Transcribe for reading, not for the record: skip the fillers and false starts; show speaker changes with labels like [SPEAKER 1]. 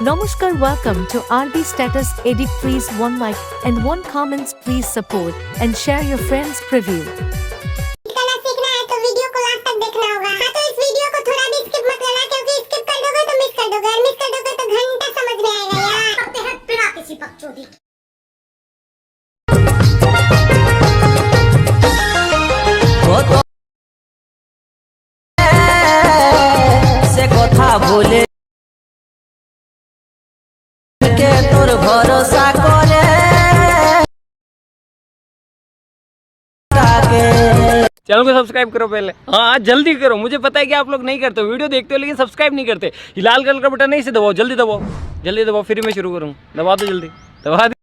[SPEAKER 1] Namaskar, welcome to RB Status Edit. Please 1 like and 1 comments. Please support and share your friends preview.
[SPEAKER 2] करना सीखना है तो video को last तक देखना होगा। हाँ तो इस वीडियो को थोड़ा भी स्किप मत करना क्योंकि स्किप कर दोगे तो मिस कर दोगे और मिस कर दोगे तो घंटा समझ में आएगा यार। करते हैं बिना किसी बकचोदी के।
[SPEAKER 3] से कथा बोले के तोर भरोसा करे
[SPEAKER 4] चैनल को सब्सक्राइब करो पहले। हाँ जल्दी करो, मुझे पता है कि आप लोग नहीं करते हो, वीडियो देखते हो लेकिन सब्सक्राइब नहीं करते। ये लाल कलर का बटन नहीं से दबाओ, जल्दी दबाओ, जल्दी दबाओ, फिर मैं शुरू करूँ। दबा दो जल्दी, दबा दो।